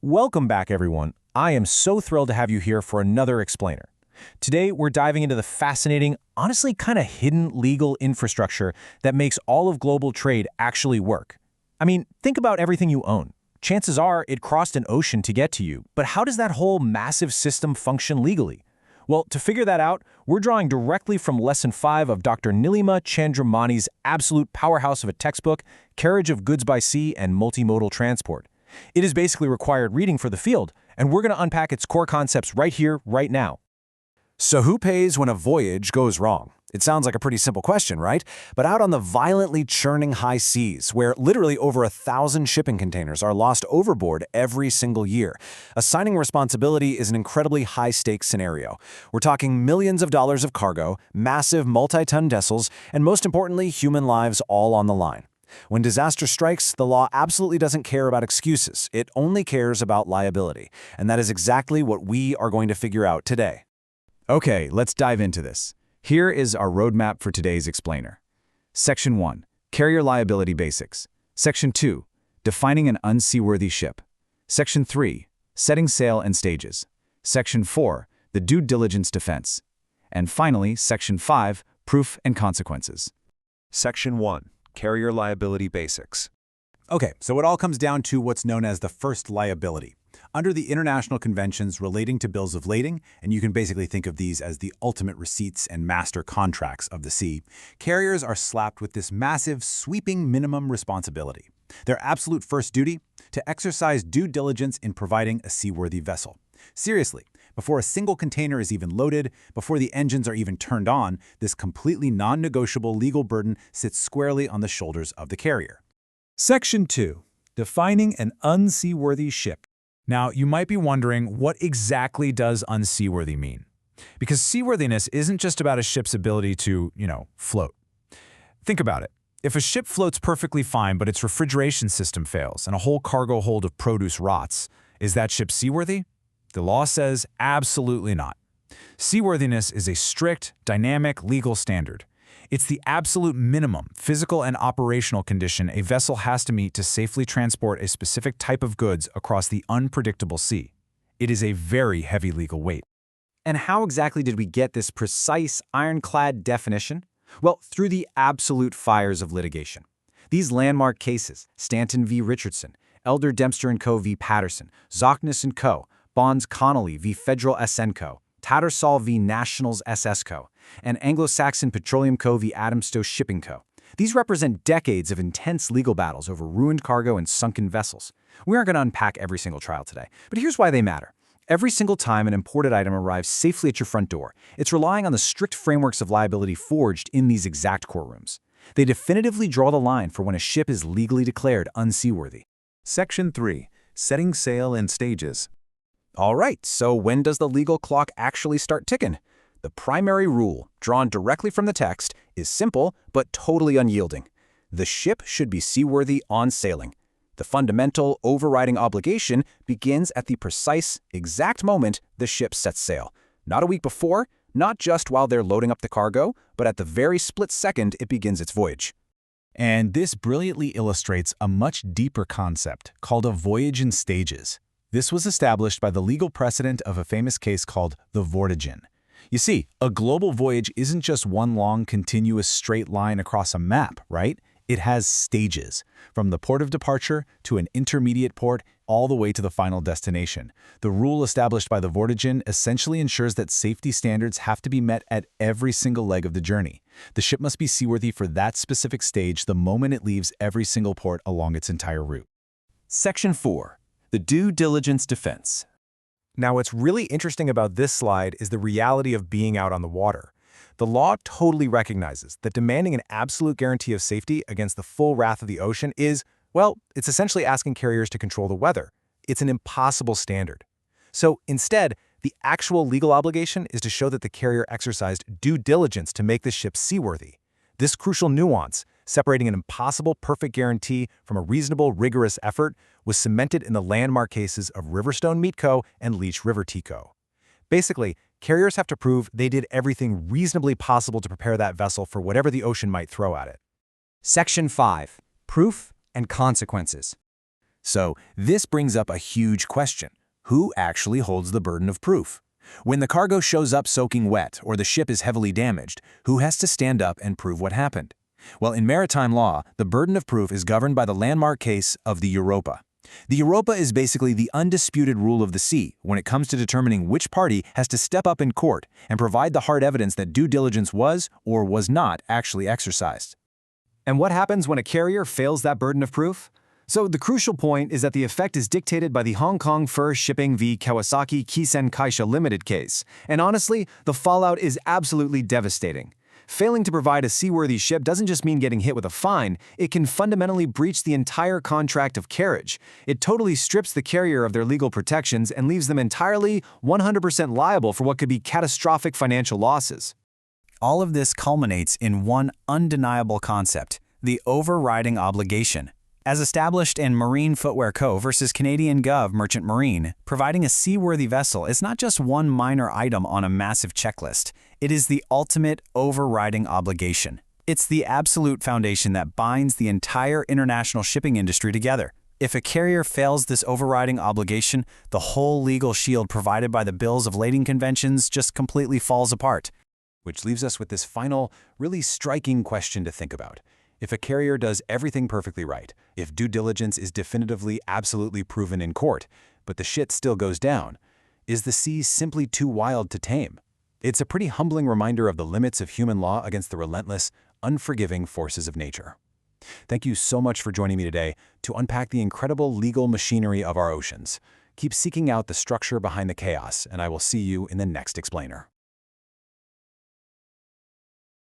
Welcome back, everyone. I am so thrilled to have you here for another explainer. Today, we're diving into the fascinating, honestly kind of hidden legal infrastructure that makes all of global trade actually work. I mean, think about everything you own. Chances are it crossed an ocean to get to you, but how does that whole massive system function legally? Well, to figure that out, we're drawing directly from Lesson 5 of Dr. Nilima Chandramani's absolute powerhouse of a textbook, Carriage of Goods by Sea and Multimodal Transport. It is basically required reading for the field, and we're going to unpack its core concepts right here, right now. So who pays when a voyage goes wrong? It sounds like a pretty simple question, right? But out on the violently churning high seas, where literally over 1,000 shipping containers are lost overboard every single year, assigning responsibility is an incredibly high-stakes scenario. We're talking millions of dollars of cargo, massive multi-ton vessels, and most importantly, human lives all on the line. When disaster strikes, the law absolutely doesn't care about excuses. It only cares about liability. And that is exactly what we are going to figure out today. Okay, let's dive into this. Here is our roadmap for today's explainer. Section 1. Carrier Liability Basics. Section 2. Defining an unseaworthy ship. Section 3. Setting sail and stages. Section 4. The Due Diligence Defense. And finally, Section 5. Proof and Consequences. Section 1. Carrier Liability Basics. Okay, so it all comes down to what's known as the first liability. Under the international conventions relating to bills of lading, and you can basically think of these as the ultimate receipts and master contracts of the sea, carriers are slapped with this massive, sweeping minimum responsibility. Their absolute first duty? To exercise due diligence in providing a seaworthy vessel. Seriously, before a single container is even loaded, before the engines are even turned on, this completely non-negotiable legal burden sits squarely on the shoulders of the carrier. Section 2. Defining an unseaworthy ship. Now, you might be wondering, what exactly does unseaworthy mean? Because seaworthiness isn't just about a ship's ability to, float. Think about it. If a ship floats perfectly fine, but its refrigeration system fails and a whole cargo hold of produce rots, is that ship seaworthy? The law says absolutely not. Seaworthiness is a strict, dynamic legal standard. It's the absolute minimum physical and operational condition a vessel has to meet to safely transport a specific type of goods across the unpredictable sea. It is a very heavy legal weight. And how exactly did we get this precise, ironclad definition? Well, through the absolute fires of litigation. These landmark cases, Stanton v. Richardson, Elder Dempster & Co. v. Patterson, Zockness & Co., Bonds-Connolly v. Federal SN Co., Tattersall v. Nationals SS Co., and Anglo-Saxon Petroleum Co. v. Adamstow Shipping Co. These represent decades of intense legal battles over ruined cargo and sunken vessels. We aren't going to unpack every single trial today, but here's why they matter. Every single time an imported item arrives safely at your front door, it's relying on the strict frameworks of liability forged in these exact courtrooms. They definitively draw the line for when a ship is legally declared unseaworthy. Section 3. Setting sail and stages. All right, so when does the legal clock actually start ticking? The primary rule, drawn directly from the text, is simple but totally unyielding. The ship should be seaworthy on sailing. The fundamental, overriding obligation begins at the precise, exact moment the ship sets sail. Not a week before, not just while they're loading up the cargo, but at the very split second it begins its voyage. And this brilliantly illustrates a much deeper concept called a voyage in stages. This was established by the legal precedent of a famous case called the Vortigern. You see, a global voyage isn't just one long, continuous straight line across a map, right? It has stages, from the port of departure to an intermediate port all the way to the final destination. The rule established by the Vortigern essentially ensures that safety standards have to be met at every single leg of the journey. The ship must be seaworthy for that specific stage the moment it leaves every single port along its entire route. Section 4. The Due Diligence Defense. Now, what's really interesting about this slide is the reality of being out on the water. The law totally recognizes that demanding an absolute guarantee of safety against the full wrath of the ocean is, well, it's essentially asking carriers to control the weather. It's an impossible standard. So instead, the actual legal obligation is to show that the carrier exercised due diligence to make the ship seaworthy. This crucial nuance, separating an impossible perfect guarantee from a reasonable, rigorous effort, was cemented in the landmark cases of Riverstone Meat Co. and Leech River Tea Co. Basically, carriers have to prove they did everything reasonably possible to prepare that vessel for whatever the ocean might throw at it. Section 5. Proof and Consequences. So this brings up a huge question. Who actually holds the burden of proof? When the cargo shows up soaking wet or the ship is heavily damaged, who has to stand up and prove what happened? Well, in maritime law, the burden of proof is governed by the landmark case of the Europa. The Europa is basically the undisputed rule of the sea when it comes to determining which party has to step up in court and provide the hard evidence that due diligence was or was not actually exercised. And what happens when a carrier fails that burden of proof? So the crucial point is that the effect is dictated by the Hong Kong Fur Shipping v. Kawasaki Kisen Kaisha Limited case. And honestly, the fallout is absolutely devastating. Failing to provide a seaworthy ship doesn't just mean getting hit with a fine, it can fundamentally breach the entire contract of carriage. It totally strips the carrier of their legal protections and leaves them entirely 100% liable for what could be catastrophic financial losses. All of this culminates in one undeniable concept: the overriding obligation. As established in Marine Footwear Co. versus Canadian Gov. Merchant Marine, providing a seaworthy vessel is not just one minor item on a massive checklist. It is the ultimate overriding obligation. It's the absolute foundation that binds the entire international shipping industry together. If a carrier fails this overriding obligation, the whole legal shield provided by the Bills of Lading Conventions just completely falls apart. Which leaves us with this final, really striking question to think about. If a carrier does everything perfectly right, if due diligence is definitively absolutely proven in court, but the shit still goes down, is the sea simply too wild to tame? It's a pretty humbling reminder of the limits of human law against the relentless, unforgiving forces of nature. Thank you so much for joining me today to unpack the incredible legal machinery of our oceans. Keep seeking out the structure behind the chaos, and I will see you in the next explainer.